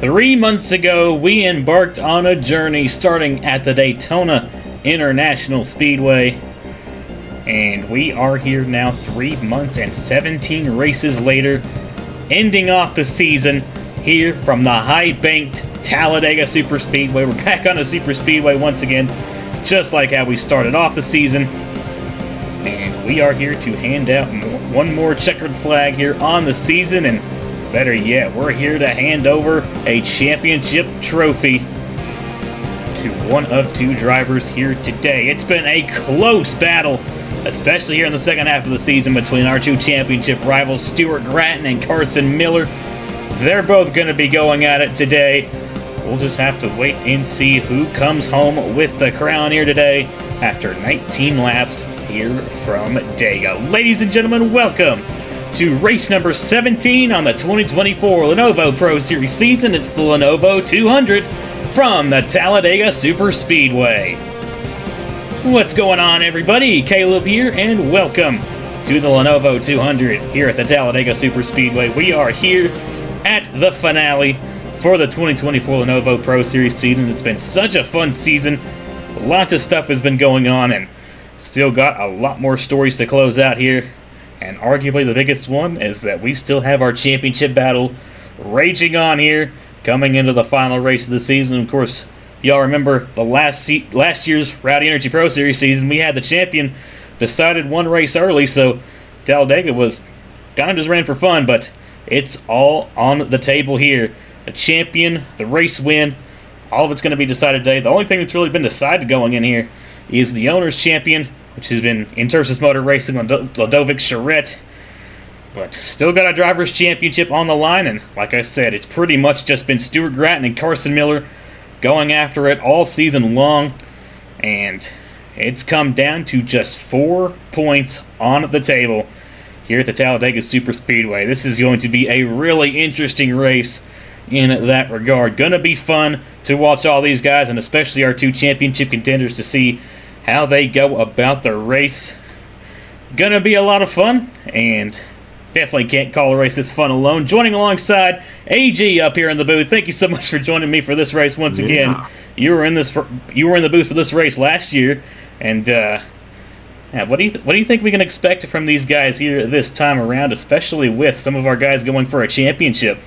3 months ago, we embarked on a journey starting at the Daytona International Speedway. And we are here now 3 months and 17 races later, ending off the season here from the high-banked Talladega Superspeedway. We're back on the Superspeedway once again, just like how we started off the season. And we are here to hand out one more checkered flag here on the season, and better yet, we're here to hand over a championship trophy to one of two drivers here today. It's been a close battle, especially here in the second half of the season, between our two championship rivals, Stuart Gratton and Carson Miller. They're both going to be going at it today. We'll just have to wait and see who comes home with the crown here today after 19 laps here from Dega. Ladies and gentlemen, welcome to race number 17 on the 2024 Lenovo Pro Series season. It's the Lenovo 200 from the Talladega Superspeedway. What's going on, everybody? Caleb here, and welcome to the Lenovo 200 here at the Talladega Superspeedway. We are here at the finale for the 2024 Lenovo Pro Series season. It's been such a fun season. Lots of stuff has been going on, and still got a lot more stories to close out here. And arguably the biggest one is that we still have our championship battle raging on here, coming into the final race of the season. Of course, y'all remember the last year's Rowdy Energy Pro Series season. We had the champion decided one race early, so Talladega was kind of just ran for fun, but it's all on the table here. The champion, the race win, all of it's going to be decided today. The only thing that's really been decided going in here is the owner's champion, which has been Intersis Motor Racing on Ludovic Charette. But still got a driver's championship on the line, and like I said, it's pretty much just been Stuart Gratton and Carson Miller going after it all season long. And it's come down to just 4 points on the table here at the Talladega Superspeedway. This is going to be a really interesting race in that regard. Gonna be fun to watch all these guys, and especially our two championship contenders, to see how they go about the race. Gonna be a lot of fun, and definitely can't call a race this fun alone. Joining alongside AG up here in the booth. Thank you so much for joining me for this race once again. You were in the booth for this race last year, and what do you think we can expect from these guys here this time around, especially with some of our guys going for a championship?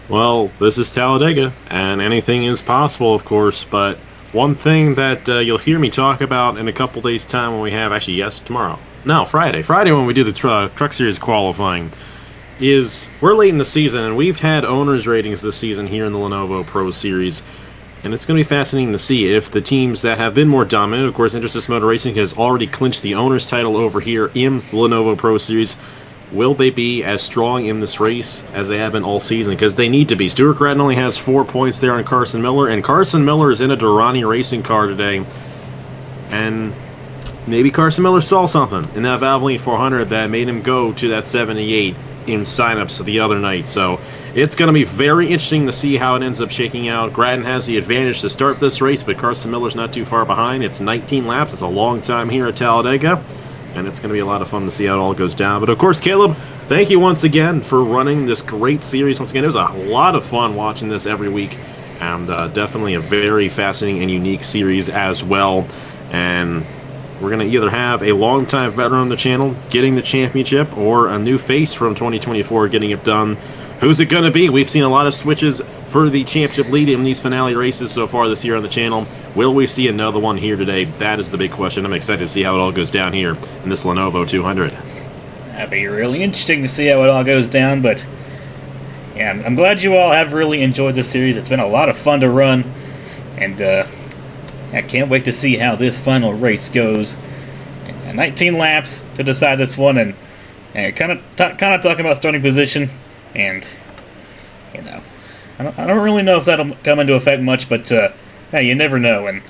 Well, this is Talladega, and anything is possible, of course, but one thing that you'll hear me talk about in a couple days' time when we have, Friday when we do the Truck Series qualifying, is we're late in the season, and we've had owners' ratings this season here in the Lenovo Pro Series, and it's going to be fascinating to see if the teams that have been more dominant, of course, Intersis Motor Racing has already clinched the owner's title over here in the Lenovo Pro Series. Will they be as strong in this race as they have been all season? Because they need to be. Stuart Gratton only has 4 points there on Carson Miller, and Carson Miller is in a Durrani racing car today. And maybe Carson Miller saw something in that Valvoline 400 that made him go to that 78 in signups the other night. So it's going to be very interesting to see how it ends up shaking out. Gratton has the advantage to start this race, but Carson Miller's not too far behind. It's 19 laps. It's a long time here at Talladega, and it's going to be a lot of fun to see how it all goes down. But of course, Caleb, thank you once again for running this great series. Once again, it was a lot of fun watching this every week, and definitely a very fascinating and unique series as well. And we're going to either have a longtime veteran on the channel getting the championship, or a new face from 2024 getting it done. Who's it going to be? We've seen a lot of switches for the championship lead in these finale races so far this year on the channel. Will we see another one here today? That is the big question. I'm excited to see how it all goes down here in this Lenovo 200. That'd be really interesting to see how it all goes down, but yeah, I'm glad you all have really enjoyed this series. It's been a lot of fun to run, and I can't wait to see how this final race goes. 19 laps to decide this one, and kind of talking about starting position, and you know, I don't really know if that'll come into effect much, but hey, you never know. And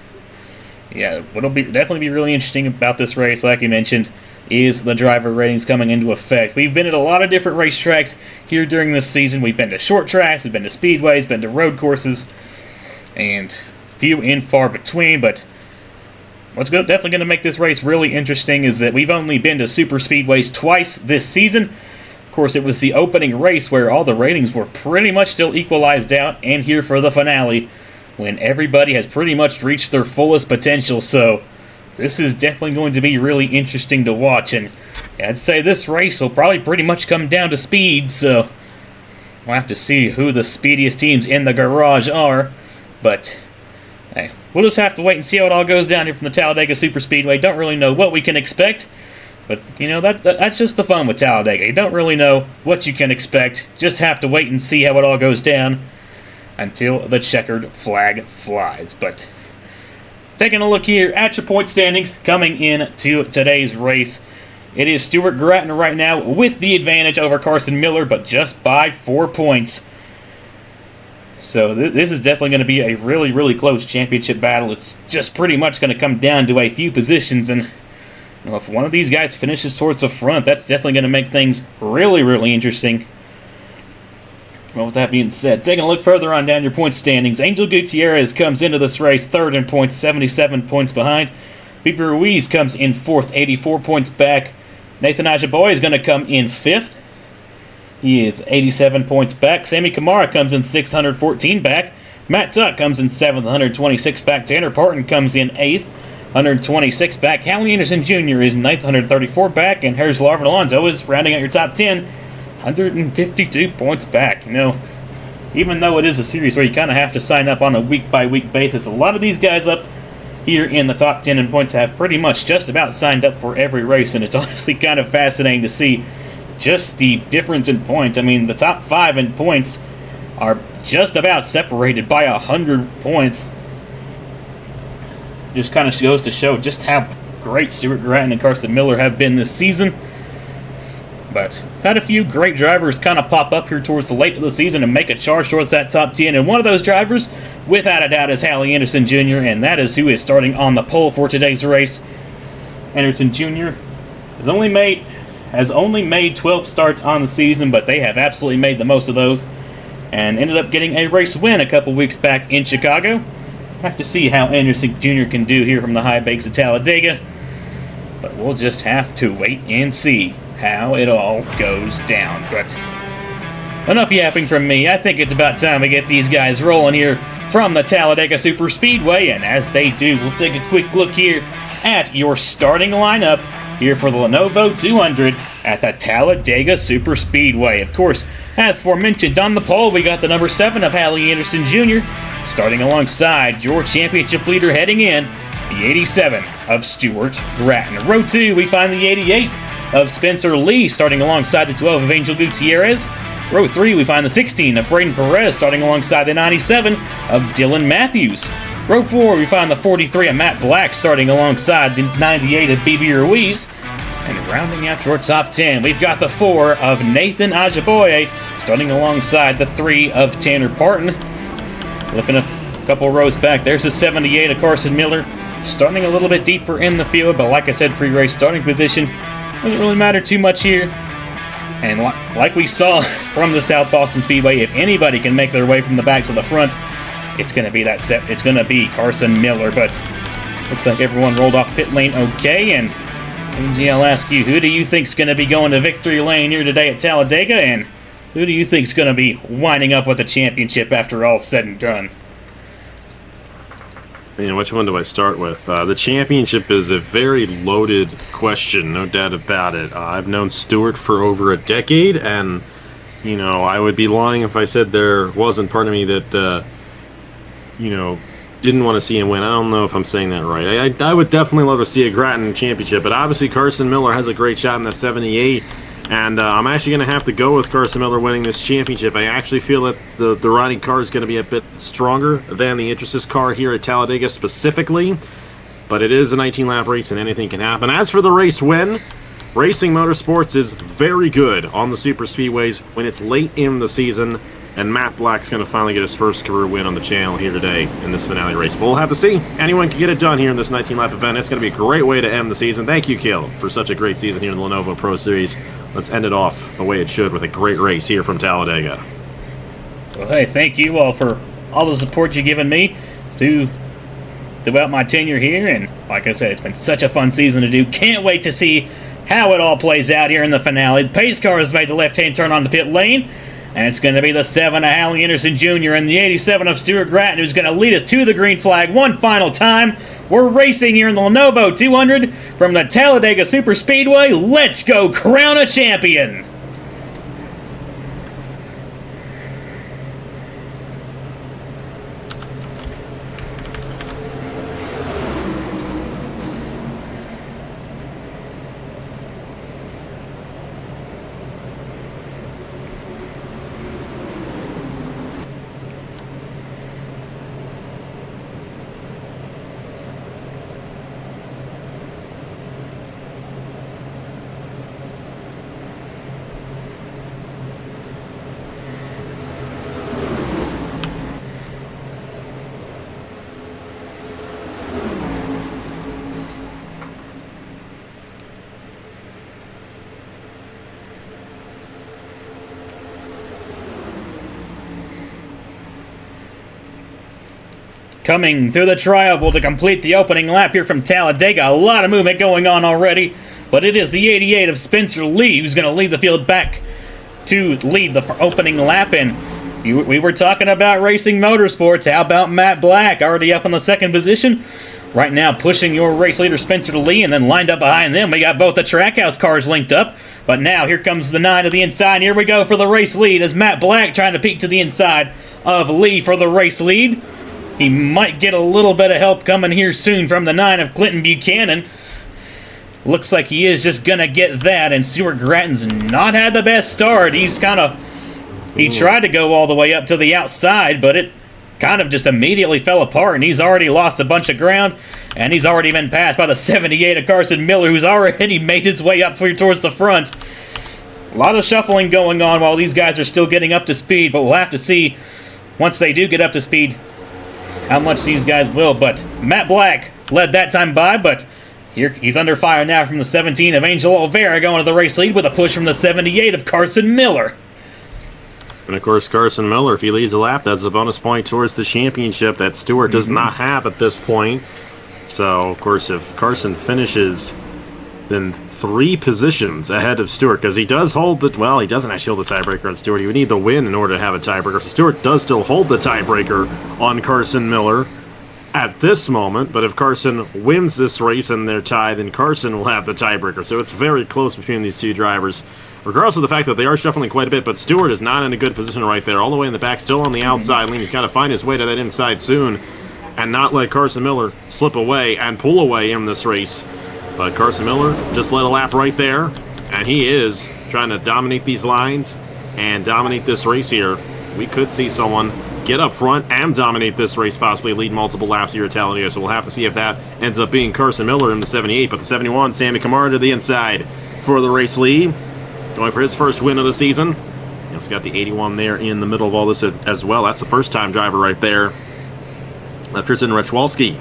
yeah, what'll definitely be really interesting about this race, like you mentioned, is the driver ratings coming into effect. We've been at a lot of different racetracks here during this season. We've been to short tracks, we've been to speedways, been to road courses, and few and far between. But what's definitely going to make this race really interesting is that we've only been to super speedways twice this season. Of course, it was the opening race where all the ratings were pretty much still equalized out, and here for the finale, when everybody has pretty much reached their fullest potential. So this is definitely going to be really interesting to watch, and I'd say this race will probably pretty much come down to speed, so we'll have to see who the speediest teams in the garage are. But hey, we'll just have to wait and see how it all goes down here from the Talladega Superspeedway. Don't really know what we can expect, but you know, that's just the fun with Talladega. You don't really know what you can expect. Just have to wait and see how it all goes down until the checkered flag flies. But taking a look here at your point standings coming into today's race, it is Stuart Gratton right now with the advantage over Carson Miller, but just by 4 points. So this is definitely going to be a really, really close championship battle. It's just pretty much going to come down to a few positions, and you know, if one of these guys finishes towards the front, that's definitely going to make things really, really interesting. Well, with that being said, taking a look further on down your point standings, Angel Gutierrez comes into this race third in points, 77 points behind. Bibi Ruiz comes in fourth, 84 points back. Nathan Ajaboy is going to come in fifth. He is 87 points back. Sammy Kamara comes in 614 back. Matt Tuck comes in 7th, 126 back. Tanner Parton comes in 8th, 126 back. Hallie Anderson Jr. is 9th, 134 back. And Harris Larvin Alonso is rounding out your top 10, 152 points back. You know, even though it is a series where you kind of have to sign up on a week-by-week basis, a lot of these guys up here in the top 10 in points have pretty much just about signed up for every race, and it's honestly kind of fascinating to see just the difference in points. I mean, the top 5 in points are just about separated by 100 points. Just kind of goes to show just how great Stuart Gratton and Carson Miller have been this season. But we've had a few great drivers kind of pop up here towards the late of the season and make a charge towards that top 10. And one of those drivers, without a doubt, is Hallie Anderson Jr., and that is who is starting on the pole for today's race. Anderson Jr. has only made 12 starts on the season, but they have absolutely made the most of those and ended up getting a race win a couple weeks back in Chicago. Have to see how Anderson Jr. can do here from the high banks of Talladega, but we'll just have to wait and see how it all goes down. But enough yapping from me. I think it's about time we get these guys rolling here from the Talladega Superspeedway, and as they do, we'll take a quick look here at your starting lineup here for the Lenovo 200 at the Talladega Superspeedway. Of course, as aforementioned, on the pole, we got the number 7 of Hallie Anderson Jr., starting alongside your championship leader heading in, the 87 of Stuart Gratton. Row 2, we find the 88 of Spencer Lee, starting alongside the 12 of Angel Gutierrez. Row 3, we find the 16 of Braden Perez, starting alongside the 97 of Dylan Matthews. Row 4, we find the 43 of Matt Black, starting alongside the 98 of Bibi Ruiz. And rounding out your top 10, we've got the 4 of Nathan Ajaboye, starting alongside the 3 of Tanner Parton. Looking a couple rows back, there's the 78 of Carson Miller, starting a little bit deeper in the field, but like I said, pre-race starting position doesn't really matter too much here. And like we saw from the South Boston Speedway, if anybody can make their way from the back to the front, it's going to be it's going to be Carson Miller. But looks like everyone rolled off pit lane okay. And Angie, I'll ask you, who do you think's going to be going to victory lane here today at Talladega, and who do you think's going to be winding up with the championship after all's said and done? You know, which one do I start with? The championship is a very loaded question, no doubt about it. I've known Stuart for over a decade, and, you know, I would be lying if I said there wasn't part of me that, you know, didn't want to see him win. I don't know if I'm saying that right. I would definitely love to see a Gratton championship, but obviously Carson Miller has a great shot in the 78, and I'm actually going to have to go with Carson Miller winning this championship. I actually feel that the riding car is going to be a bit stronger than the Intersis car here at Talladega specifically, but it is a 19-lap race and anything can happen. As for the race win, Racing Motorsports is very good on the super speedways when it's late in the season, and Matt Black's going to finally get his first career win on the channel here today in this finale race. But we'll have to see. Anyone can get it done here in this 19-lap event. It's going to be a great way to end the season. Thank you, Kill, for such a great season here in the Lenovo Pro Series. Let's end it off the way it should with a great race here from Talladega. Well, hey, thank you all for all the support you've given me throughout my tenure here. And like I said, it's been such a fun season to do. Can't wait to see how it all plays out here in the finale. The pace car has made the left-hand turn on the pit lane, and it's going to be the 7 of Hallie Anderson Jr. and the 87 of Stuart Gratton who's going to lead us to the green flag one final time. We're racing here in the Lenovo 200 from the Talladega Superspeedway. Let's go crown a champion! Coming through the tri-oval to complete the opening lap here from Talladega. A lot of movement going on already, but it is the 88 of Spencer Lee who's going to lead the field back to lead the opening lap. And we were talking about racing motorsports. How about Matt Black, already up in the second position? Right now pushing your race leader Spencer Lee, and then lined up behind them, we got both the Trackhouse cars linked up. But now here comes the 9 to the inside. Here we go for the race lead as Matt Black trying to peek to the inside of Lee for the race lead. He might get a little bit of help coming here soon from the 9 of Clinton Buchanan. Looks like he is just going to get that, and Stuart Gratton's not had the best start. He tried to go all the way up to the outside, but it kind of just immediately fell apart, and he's already lost a bunch of ground, and he's already been passed by the 78 of Carson Miller, who's already made his way up towards the front. A lot of shuffling going on while these guys are still getting up to speed, but we'll have to see, once they do get up to speed, how much these guys will. But Matt Black led that time by, but here he's under fire now from the 17 of Angel Olvera going to the race lead with a push from the 78 of Carson Miller. And of course, Carson Miller, if he leads a lap, that's a bonus point towards the championship that Stewart does not have at this point. So, of course, if Carson finishes, then 3 positions ahead of Stewart, because he does hold the, well, he doesn't actually hold the tiebreaker on Stewart. He would need the win in order to have a tiebreaker. So Stewart does still hold the tiebreaker on Carson Miller at this moment, but if Carson wins this race and they're tied, then Carson will have the tiebreaker. So it's very close between these two drivers, regardless of the fact that they are shuffling quite a bit, but Stewart is not in a good position right there, all the way in the back, still on the outside lane. He's got to find his way to that inside soon and not let Carson Miller slip away and pull away in this race. But Carson Miller just led a lap right there, and he is trying to dominate these lines and dominate this race here. We could see someone get up front and dominate this race, possibly lead multiple laps here at Talladega. So we'll have to see if that ends up being Carson Miller in the 78. But the 71, Sammy Kamara to the inside for the race lead, going for his first win of the season. He also got the 81 there in the middle of all this as well. That's the first-time driver right there. Tristan Rechwalski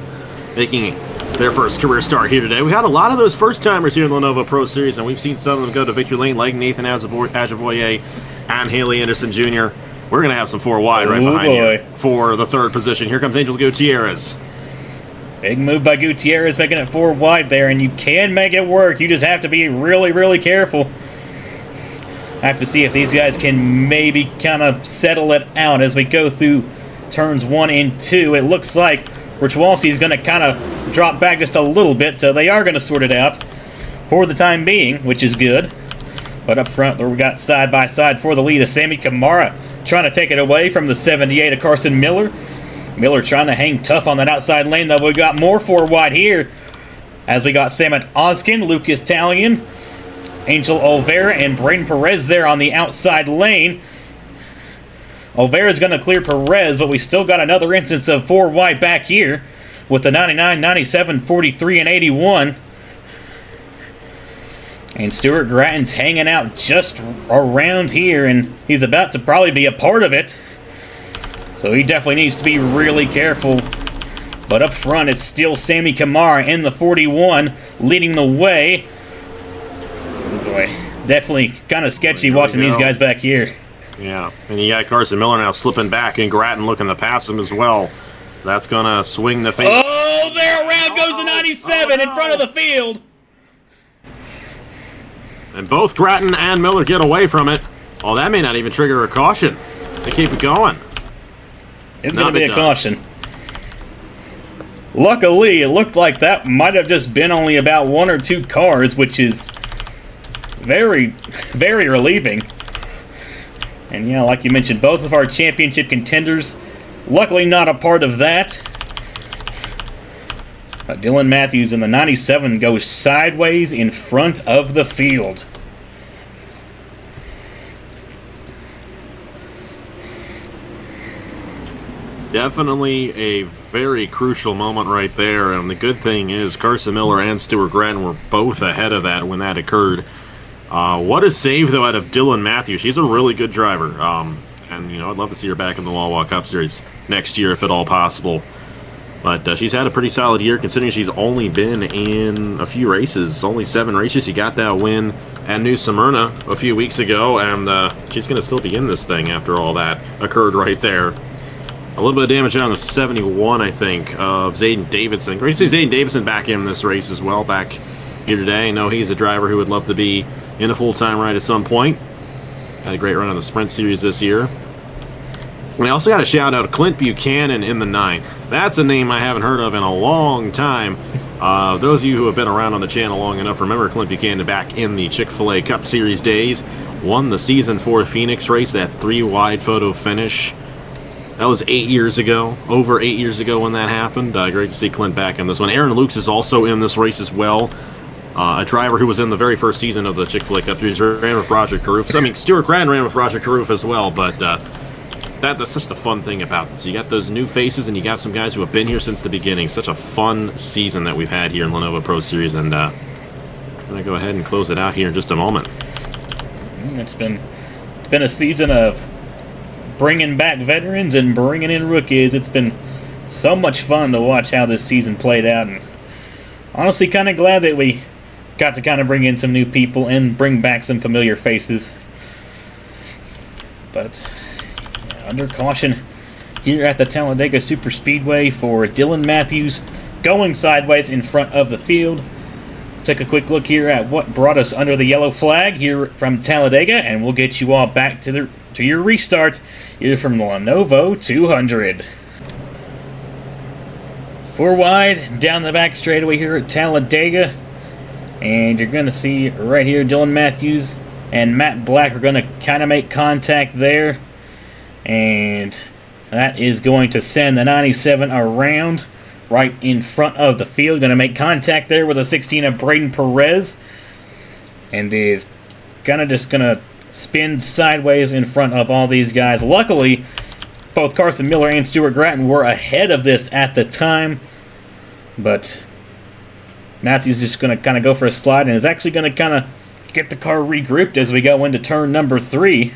making their first career start here today. We had a lot of those first-timers here in the Lenovo Pro Series, and we've seen some of them go to victory lane, like Nathan Ajaboye and Haley Anderson Jr. We're going to have some 4 wide right behind you for the 3rd position. Here comes Angel Gutierrez. Big move by Gutierrez, making it 4 wide there, and you can make it work. You just have to be really, really careful. Have to see if these guys can maybe kind of settle it out as we go through turns 1 and 2. It looks like Rechwalski's going to kind of drop back just a little bit, so they are going to sort it out for the time being, which is good. But up front, we got side-by-side for the lead of Sammy Kamara, trying to take it away from the 78 of Carson Miller. Miller trying to hang tough on that outside lane, though. We got more 4 wide here, as we got Samet Oskin, Lucas Talion, Angel Olvera, and Braden Perez there on the outside lane. Olvera's going to clear Perez, but we still got another instance of 4 wide back here with the 99, 97, 43, and 81. And Stuart Gratton's hanging out just around here, and he's about to probably be a part of it. So he definitely needs to be really careful. But up front, it's still Sammy Kamara in the 41, leading the way. Oh boy, definitely kind of sketchy watching these guys back here. Yeah, and you got Carson Miller now slipping back, and Gratton looking to pass him as well. That's going to swing the face. Oh, there around goes the 97 in front of the field. And both Grattan and Miller get away from it. Oh, that may not even trigger a caution. They keep it going. It's going to be a caution. Luckily, it looked like that might have just been only about 1 or 2 cars, which is very, very relieving. And yeah, like you mentioned, both of our championship contenders, luckily not a part of that. But Dylan Matthews in the 97 goes sideways in front of the field. Definitely a very crucial moment right there, and the good thing is Carson Miller and Stuart Grattan were both ahead of that when that occurred. What a save, though, out of Dylan Matthews. She's a really good driver, and, you know, I'd love to see her back in the Wawa Cup Series next year if at all possible. But she's had a pretty solid year considering she's only been in a few races, only 7 races. She got that win at New Smyrna a few weeks ago, and she's going to still be in this thing after all that occurred right there. A little bit of damage on the 71, I think, of Zayden Davidson. Great to see Zayden Davidson back in this race as well, back here today. I know he's a driver who would love to be in a full-time ride at some point. Had a great run on the Sprint Series this year. We also got a shout-out to Clint Buchanan in the 9. That's a name I haven't heard of in a long time. Those of you who have been around on the channel long enough remember Clint Buchanan back in the Chick-fil-A Cup Series days. Won the Season 4 Phoenix race, that 3-wide photo finish. That was 8 years ago, over 8 years ago when that happened. Great to see Clint back in this one. Aaron Lukes is also in this race as well. A driver who was in the very first season of the Chick-fil-A Cup Series, ran with Roger Carruth. I mean, Stuart Grattan ran with Roger Carruth as well, but that's such the fun thing about this. You got those new faces, and you got some guys who have been here since the beginning. Such a fun season that we've had here in Lenovo Pro Series, and I'm going to go ahead and close it out here in just a moment. It's been a season of bringing back veterans and bringing in rookies. It's been so much fun to watch how this season played out, and honestly kind of glad that we got to kind of bring in some new people and bring back some familiar faces. But under caution here at the Talladega Superspeedway for Dylan Matthews, going sideways in front of the field. Take a quick look here at what brought us under the yellow flag here from Talladega, and we'll get you all back to your restart here from the Lenovo 200. 4 wide down the back straightaway here at Talladega, and you're going to see right here Dylan Matthews and Matt Black are going to kind of make contact there, and that is going to send the 97 around right in front of the field. Going to make contact there with a 16 of Braden Perez, and is just going to spin sideways in front of all these guys. Luckily, both Carson Miller and Stuart Grattan were ahead of this at the time, but Matthews just going to kind of go for a slide and is actually going to kind of get the car regrouped as we go into turn number 3.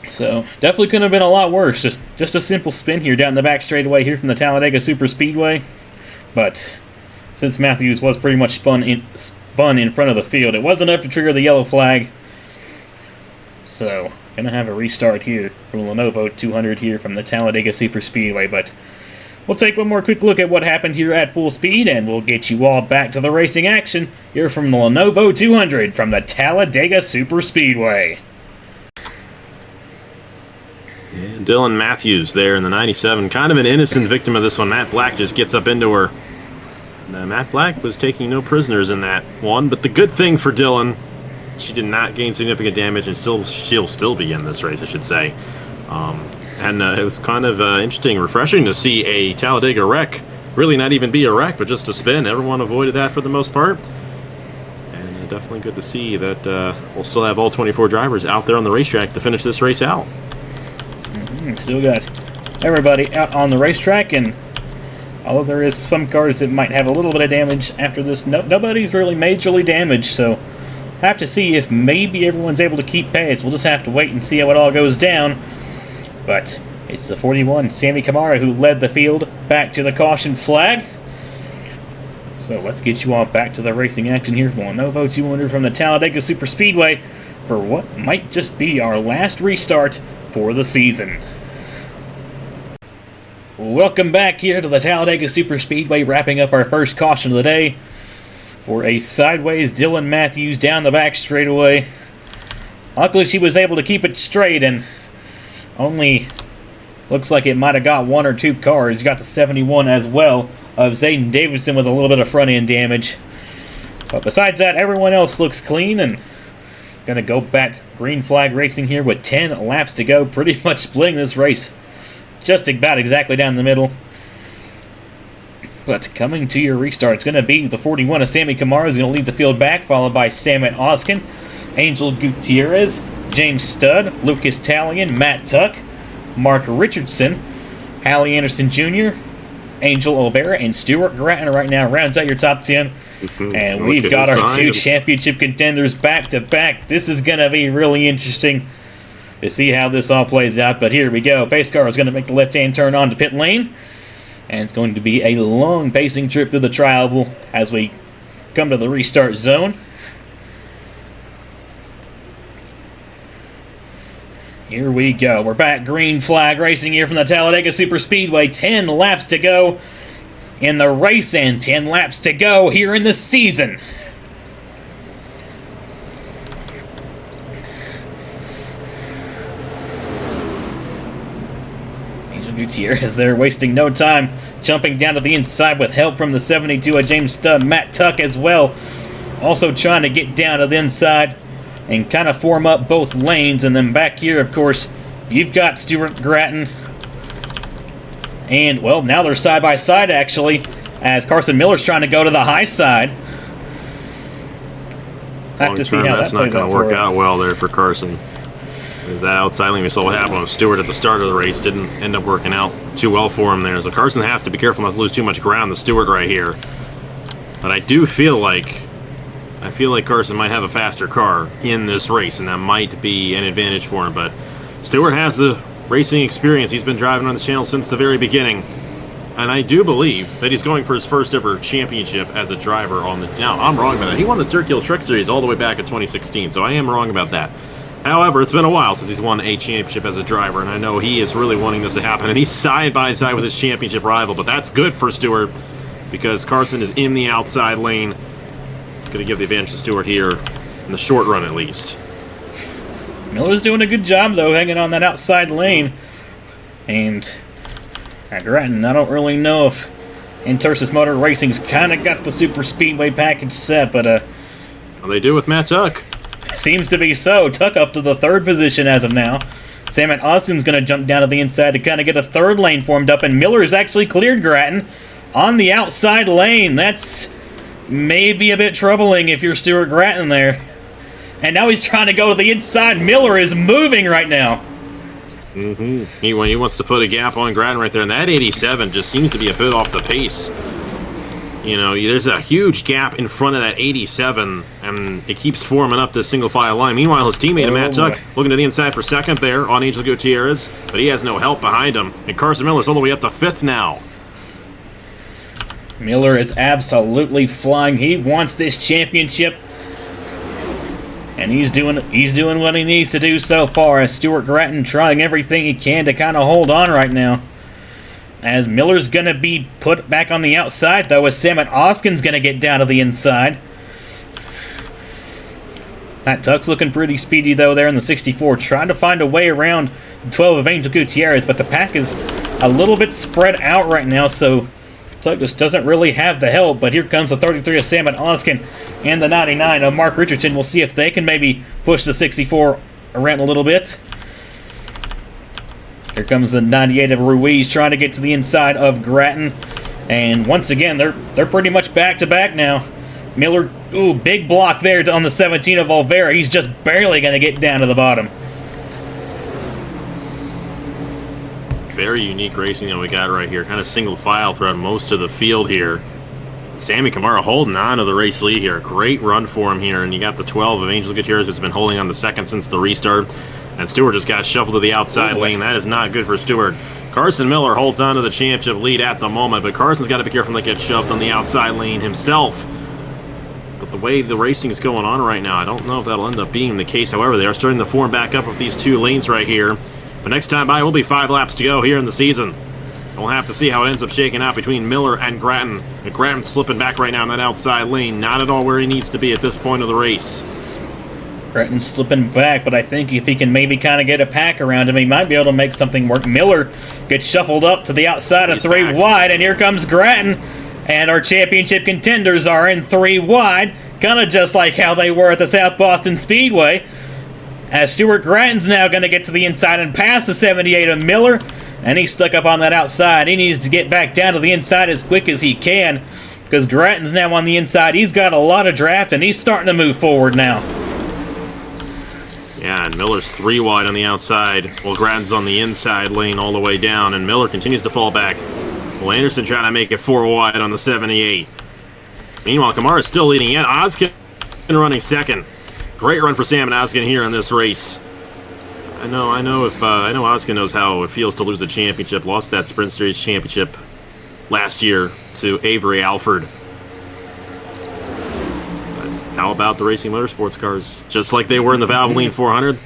So, definitely could have been a lot worse. Just a simple spin here down the back straightaway here from the Talladega Superspeedway. But since Matthews was pretty much spun in front of the field, it wasn't enough to trigger the yellow flag. So, gonna have a restart here from Lenovo 200 here from the Talladega Superspeedway. But we'll take one more quick look at what happened here at full speed, and we'll get you all back to the racing action here from the Lenovo 200 from the Talladega Superspeedway. And Dylan Matthews there in the 97, kind of an innocent victim of this one. Matt Black just gets up into her. Matt Black was taking no prisoners in that one, but the good thing for Dylan, she did not gain significant damage, and she'll still be in this race, I should say. And it was kind of interesting, refreshing to see a Talladega wreck really not even be a wreck, but just a spin. Everyone avoided that for the most part. And definitely good to see that we'll still have all 24 drivers out there on the racetrack to finish this race out. Still got everybody out on the racetrack, and although there is some cars that might have a little bit of damage after this, nobody's really majorly damaged, so have to see if maybe everyone's able to keep pace. We'll just have to wait and see how it all goes down. But it's the 41, Sammy Kamara, who led the field back to the caution flag. So let's get you all back to the racing action here from Lenovo 200 from the Talladega Superspeedway for what might just be our last restart for the season. Welcome back here to the Talladega Superspeedway, wrapping up our first caution of the day for a sideways Dylan Matthews down the back straightaway. Luckily, she was able to keep it straight and only looks like it might have got 1 or 2 cars. You got the 71 as well of Zayden Davidson with a little bit of front end damage. But besides that, everyone else looks clean and gonna go back green flag racing here with 10 laps to go. Pretty much splitting this race just about exactly down the middle. But coming to your restart, it's going to be the 41 of Sammy Kamara is going to lead the field back, followed by Samet Oskin, Angel Gutierrez, James Studd, Lucas Talion, Matt Tuck, Mark Richardson, Hallie Anderson Jr., Angel Olvera, and Stuart Gratton right now rounds out your top 10. And we've got our 2 championship contenders back to back. This is going to be really interesting to see how this all plays out. But here we go. Pace car is going to make the left-hand turn onto pit lane. And it's going to be a long pacing trip through the tri-oval as we come to the restart zone. Here we go. We're back green flag racing here from the Talladega Superspeedway. 10 laps to go in the race and 10 laps to go here in the season. Angel Gutierrez there wasting no time, jumping down to the inside with help from the 72 of James Studd. Matt Tuck as well, also trying to get down to the inside and kind of form up both lanes. And then back here, of course, you've got Stuart Gratton. And, well, now they're side by side, actually, as Carson Miller's trying to go to the high side. Have to see how that plays out. That's not going to work out well there for Carson. That outside lane, we saw what happened with Stewart at the start of the race. Didn't end up working out too well for him there. So Carson has to be careful not to lose too much ground to Stewart right here. But I do feel like Carson might have a faster car in this race, and that might be an advantage for him. But Stewart has the racing experience. He's been driving on the channel since the very beginning. And I do believe that he's going for his first ever championship as a driver on the... Now, I'm wrong about that. He won the Turkey Hill Truck Series all the way back in 2016, so I am wrong about that. However, it's been a while since he's won a championship as a driver, and I know he is really wanting this to happen, and he's side by side with his championship rival, but that's good for Stewart because Carson is in the outside lane. It's going to give the advantage to Stewart here in the short run, at least. Miller's doing a good job, though, hanging on that outside lane. And at Gratton, I don't really know if Intersis Motor Racing's kind of got the Super Speedway package set, but well, they do with Matt Tuck. Seems to be so. Tuck up to the 3rd position as of now. Samet Oskin's going to jump down to the inside to kind of get a 3rd lane formed up, and Miller's actually cleared Gratton on the outside lane. That's maybe a bit troubling if you're Stuart Gratton there. And now he's trying to go to the inside. Miller is moving right now. He wants to put a gap on Gratton right there, and that 87 just seems to be a bit off the pace. You know, there's a huge gap in front of that 87, and it keeps forming up this single file line. Meanwhile, his teammate Matt Tuck looking to the inside for 2nd there on Angel Gutierrez, but he has no help behind him. And Carson Miller's all the way up to 5th now. Miller is absolutely flying. He wants this championship, and he's doing what he needs to do so far, as Stuart Gratton trying everything he can to kind of hold on right now. As Miller's going to be put back on the outside, though, as Samet Oskin's going to get down to the inside. Matt Tuck's looking pretty speedy, though, there in the 64, trying to find a way around the 12 of Angel Gutierrez, but the pack is a little bit spread out right now, so Tuck just doesn't really have the help. But here comes the 33 of Samet Oskin and the 99 of Mark Richardson. We'll see if they can maybe push the 64 around a little bit. Here comes the 98 of Ruiz trying to get to the inside of Gratton. And once again, they're pretty much back-to-back now. Miller, ooh, big block there on the 17 of Olvera. He's just barely going to get down to the bottom. Very unique racing that we got right here. Kind of single file throughout most of the field here. Sammy Kamara holding on to the race lead here. Great run for him here. And you got the 12 of Angel Gutierrez, who's been holding on the 2nd since the restart. And Stewart just got shuffled to the outside lane. That is not good for Stewart. Carson Miller holds on to the championship lead at the moment, but Carson's got to be careful not to get shoved on the outside lane himself. But the way the racing is going on right now, I don't know if that'll end up being the case. However, they are starting to form back up with these 2 lanes right here. But next time by will be 5 laps to go here in the season. We'll have to see how it ends up shaking out between Miller and Grattan. Grattan's slipping back right now in that outside lane. Not at all where he needs to be at this point of the race. Grattan's slipping back, but I think if he can maybe kind of get a pack around him, he might be able to make something work. Miller gets shuffled up to the outside of 3 back. wide, and here comes Grattan. And our championship contenders are in 3 wide, kind of just like how they were at the South Boston Speedway. As Stuart Grattan's now going to get to the inside and pass the 78 of Miller. And he's stuck up on that outside. He needs to get back down to the inside as quick as he can, because Grattan's now on the inside. He's got a lot of draft, and he's starting to move forward now. Yeah, and Miller's 3 wide on the outside, while Grattan's on the inside lane all the way down, and Miller continues to fall back. Well, Anderson trying to make it 4 wide on the 78. Meanwhile, Kamara's still leading yet. Oskin running second. Great run for Sam and Oskin here in this race. I know Oskin knows how it feels to lose a championship. Lost that Sprint Series championship last year to Avery Alford. But how about the Racing Motorsports cars? Just like they were in the Valvoline 400.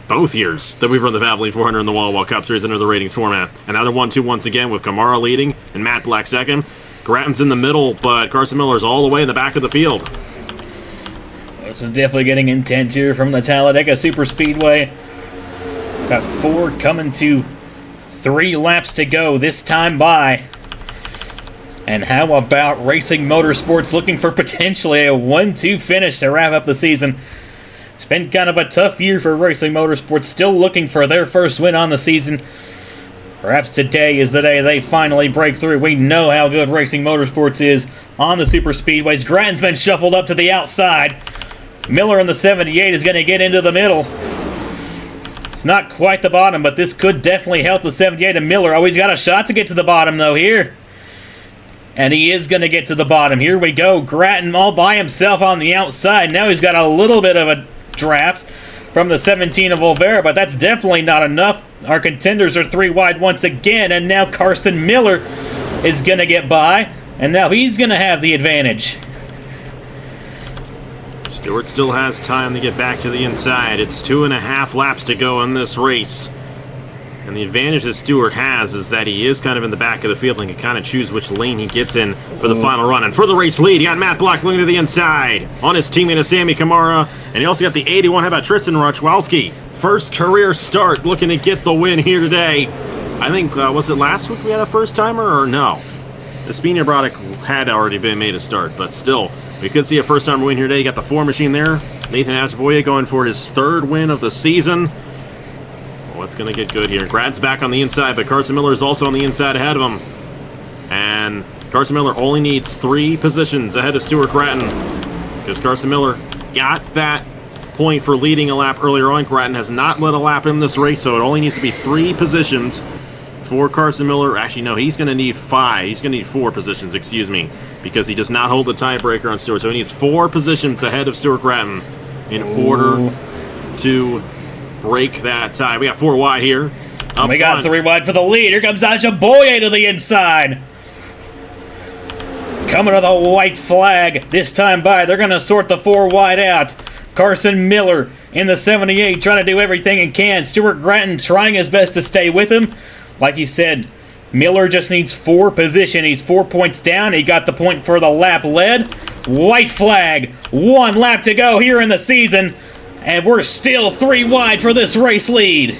Both years that we've run the Valvoline 400 in the Wall Cup Series under the ratings format. Another 1-2 once again with Kamara leading and Matt Black second. Grattan's in the middle, but Carson Miller's all the way in the back of the field. This is definitely getting intense here from the Talladega Superspeedway. Got 4 coming to 3 laps to go this time by. And how about Racing Motorsports looking for potentially a 1-2 finish to wrap up the season? It's been kind of a tough year for Racing Motorsports, still looking for their first win on the season. Perhaps today is the day they finally break through. We know how good Racing Motorsports is on the Superspeedways. Grattan's been shuffled up to the outside. Miller in the 78 is going to get into the middle. It's not quite the bottom, but this could definitely help the 78 of Miller. Oh, he's got a shot to get to the bottom, though, here. And he is going to get to the bottom. Here we go. Grattan all by himself on the outside. Now he's got a little bit of a draft from the 17 of Olvera, but that's definitely not enough. Our contenders are 3 wide once again, and now Carson Miller is going to get by, and now he's going to have the advantage. Stewart still has time to get back to the inside. It's 2.5 laps to go in this race. And the advantage that Stewart has is that he is kind of in the back of the field and can kind of choose which lane he gets in for the final run. And for the race lead, you got Matt Black looking to the inside. On his teammate is Sammy Kamara. And you also got the 81. How about Tristan Rochwalski? First career start, looking to get the win here today. I think, was it last week we had a first-timer or no? The Spina product had already been made a start, but still, we could see a first-timer win here today. You got the 4 machine there. Nathan Asboya going for his 3rd win of the season. Well, it's going to get good here. Grattan's back on the inside, but Carson Miller is also on the inside ahead of him. And Carson Miller only needs 3 positions ahead of Stuart Grattan, because Carson Miller got that point for leading a lap earlier on. Grattan has not led a lap in this race, so it only needs to be 3 positions for Carson Miller. Actually, no, he's going to need 5. He's going to need 4 positions, excuse me, because he does not hold the tiebreaker on Stewart. So he needs 4 positions ahead of Stuart Grattan in order to break that tie. We got 4 wide here. We got 3 wide for the lead. Here comes Ajaboye to the inside. Coming to the white flag this time by. They're going to sort the 4 wide out. Carson Miller in the 78 trying to do everything he can. Stuart Grattan trying his best to stay with him. Like you said, Miller just needs 4 position. He's 4 points down. He got the point for the lap led. White flag. 1 lap to go here in the season. And we're still 3 wide for this race lead.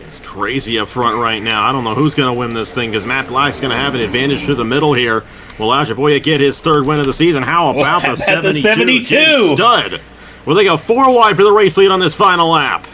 It's crazy up front right now. I don't know who's going to win this thing, because Matt Black's going to have an advantage through the middle here. Will Ajaboye get his 3rd win of the season? How about the 72? Stud. Well, they go 4 wide for the race lead on this final lap.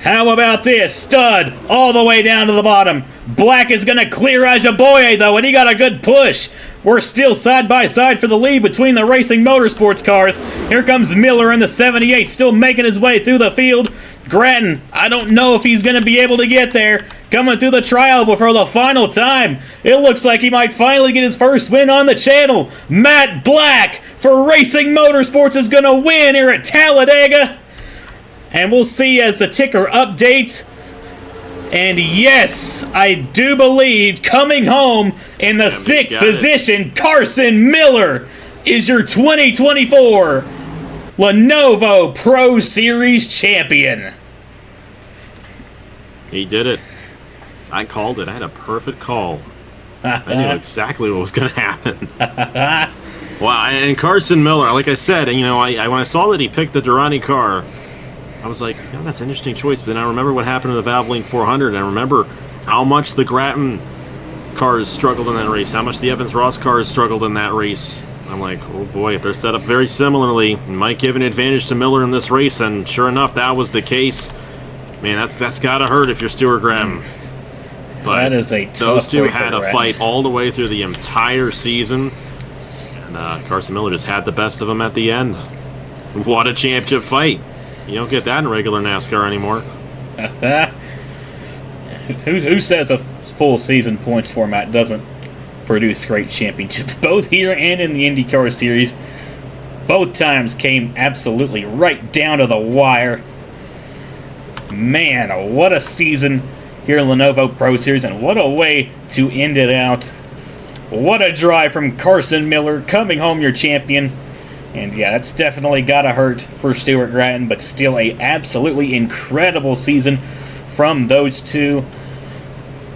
How about this? Stud all the way down to the bottom. Black is going to clear Ajaboye, though, and he got a good push. We're still side by side for the lead between the Racing Motorsports cars. Here comes Miller in the 78, still making his way through the field. Grattan, I don't know if he's going to be able to get there. Coming through the trioval for the final time. It looks like he might finally get his first win on the channel. Matt Black for Racing Motorsports is going to win here at Talladega. And we'll see as the ticker updates. And yes, I do believe coming home in the 6th position, Carson Miller is your 2024 Lenovo Pro Series champion. He did it. I called it. I had a perfect call. I knew exactly what was going to happen. Wow, and Carson Miller, like I said, you know, I when I saw that he picked the Durrani car, I was like, you know, that's an interesting choice. But then I remember what happened to the Valvoline 400, and I remember how much the Grattan cars struggled in that race, how much the Evans-Ross cars struggled in that race. I'm like, oh boy, if they're set up very similarly, it might give an advantage to Miller in this race, and sure enough, that was the case. Man, that's got to hurt if you're Stuart Grattan. But that is a tough those two way had for a Grattan. fight all the way through the entire season, and Carson Miller just had the best of them at the end. What a championship fight! You don't get that in regular NASCAR anymore. Who says a full season points format doesn't produce great championships? Both here and in the IndyCar Series, both times came absolutely right down to the wire. Man, what a season here in Lenovo Pro Series, and what a way to end it out. What a drive from Carson Miller, coming home your champion. And yeah, that's definitely gotta hurt for Stuart Grattan, but still a absolutely incredible season from those two.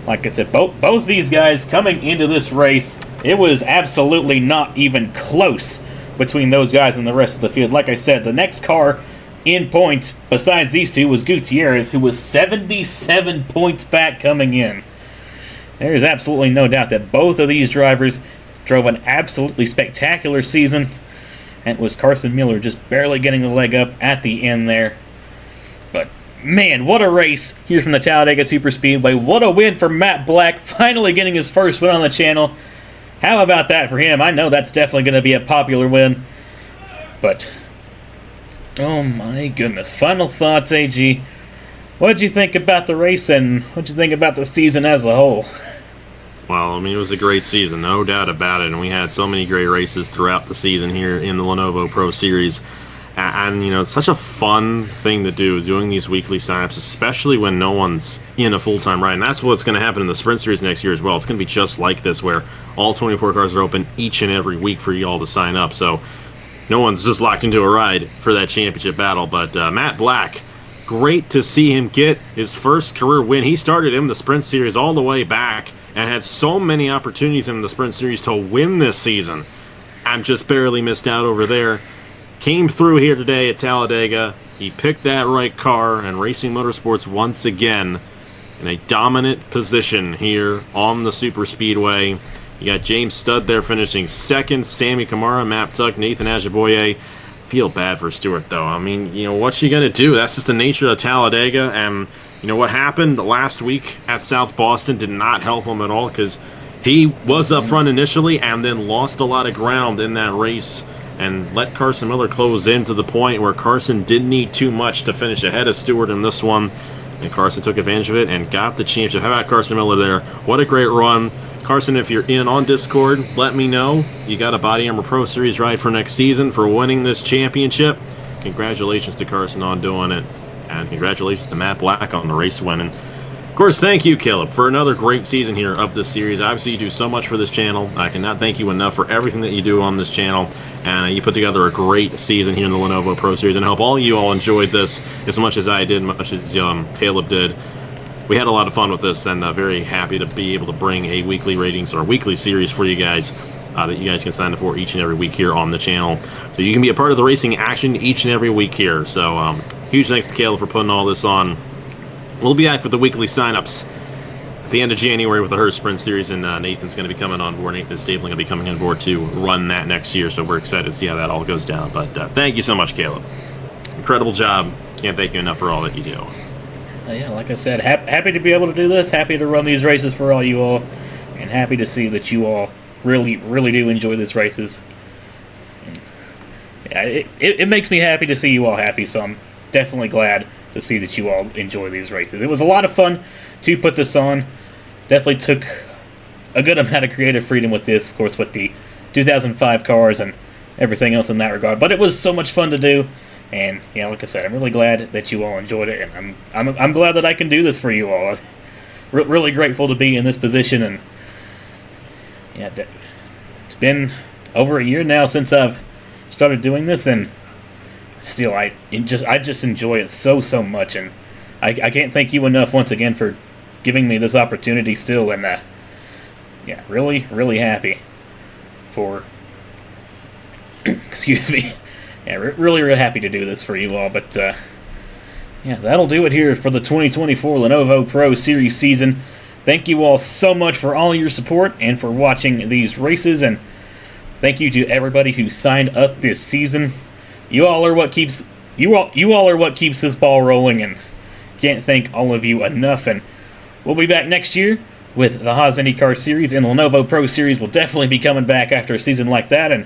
Like I said, both these guys coming into this race, it was absolutely not even close between those guys and the rest of the field. Like I said, the next car in point besides these two was Gutierrez, who was 77 points back coming in. There's absolutely no doubt that both of these drivers drove an absolutely spectacular season, and it was Carson Miller just barely getting the leg up at the end there. But man, what a race here from the Talladega Superspeedway. What a win for Matt Black, finally getting his first win on the channel. How about that for him? I know that's definitely going to be a popular win. But, oh my goodness. Final thoughts, AG. What'd you think about the race, and what'd you think about the season as a whole? Well, I mean, it was a great season, no doubt about it, and we had so many great races throughout the season here in the Lenovo Pro Series. And, you know, it's such a fun thing to do, doing these weekly signups, especially when no one's in a full-time ride. And that's what's going to happen in the Sprint Series next year as well. It's going to be just like this, where all 24 cars are open each and every week for you all to sign up. So no one's just locked into a ride for that championship battle. But Matt Black, great to see him get his first career win. He started in the Sprint Series all the way back and had so many opportunities in the Sprint Series to win this season, and just barely missed out over there. Came through here today at Talladega. He picked that right car, and Racing Motorsports once again in a dominant position here on the Super Speedway. You got James Studd there finishing second, Sammy Kamara, Matt Tuck, Nathan Ajiboye. Feel bad for Stewart, though. I mean, you know, what's you going to do? That's just the nature of Talladega, and you know what happened last week at South Boston did not help him at all, because he was up front initially and then lost a lot of ground in that race and let Carson Miller close in to the point where Carson didn't need too much to finish ahead of Stewart in this one. And Carson took advantage of it and got the championship. How about Carson Miller there? What a great run. Carson, if you're in on Discord, let me know. You got a Body Armor Pro Series ride for next season for winning this championship. Congratulations to Carson on doing it. And congratulations to Matt Black on the race win. And of course, thank you, Caleb, for another great season here of this series. Obviously, you do so much for this channel. I cannot thank you enough for everything that you do on this channel. And you put together a great season here in the Lenovo Pro Series. And I hope all you all enjoyed this as much as I did, much as Caleb did. We had a lot of fun with this, and very happy to be able to bring a weekly ratings or weekly series for you guys that you guys can sign up for each and every week here on the channel. So you can be a part of the racing action each and every week here. So huge thanks to Caleb for putting all this on. We'll be back with the weekly signups at the end of January with the Hearst Sprint Series, and Nathan's going to be coming on board. Nathan Stabling going to be coming on board to run that next year, so we're excited to see how that all goes down. But thank you so much, Caleb. Incredible job. Can't thank you enough for all that you do. Yeah, like I said, happy to be able to do this, happy to run these races for all you all, and happy to see that you all really, really do enjoy these races. Yeah, it makes me happy to see you all happy, so I'm definitely glad to see that you all enjoy these races. It was a lot of fun to put this on. Definitely took a good amount of creative freedom with this, of course, with the 2005 cars and everything else in that regard. But it was so much fun to do, and yeah, like I said, I'm really glad that you all enjoyed it, and I'm glad that I can do this for you all. Really grateful to be in this position, and yeah, it's been over a year now since I've started doing this, and still, I just enjoy it so much, and I can't thank you enough once again for giving me this opportunity still, and yeah, really, really happy for. Excuse me. Yeah, really, really happy to do this for you all, but yeah, that'll do it here for the 2024 Lenovo Pro Series season. Thank you all so much for all your support and for watching these races, and thank you to everybody who signed up this season. You all are what keeps this ball rolling, and can't thank all of you enough. And we'll be back next year with the Haas IndyCar Series, and the Lenovo Pro Series will definitely be coming back after a season like that. And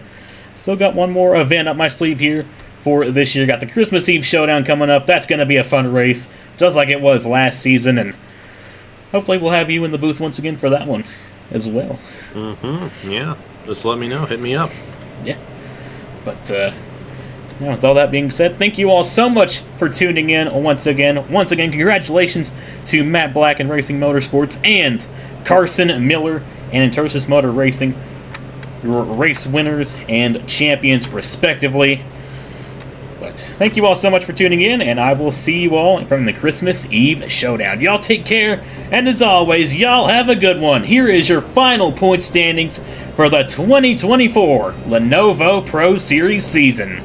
still got one more event up my sleeve here for this year. Got the Christmas Eve Showdown coming up. That's going to be a fun race, just like it was last season, and hopefully we'll have you in the booth once again for that one as well. Yeah. Just let me know. Hit me up. Yeah. But, yeah, with all that being said, thank you all so much for tuning in once again. Once again, congratulations to Matt Black and Racing Motorsports and Carson Miller and Entersis Motor Racing, your race winners and champions, respectively. But thank you all so much for tuning in, and I will see you all from the Christmas Eve Showdown. Y'all take care, and as always, y'all have a good one. Here is your final point standings for the 2024 Lenovo Pro Series season.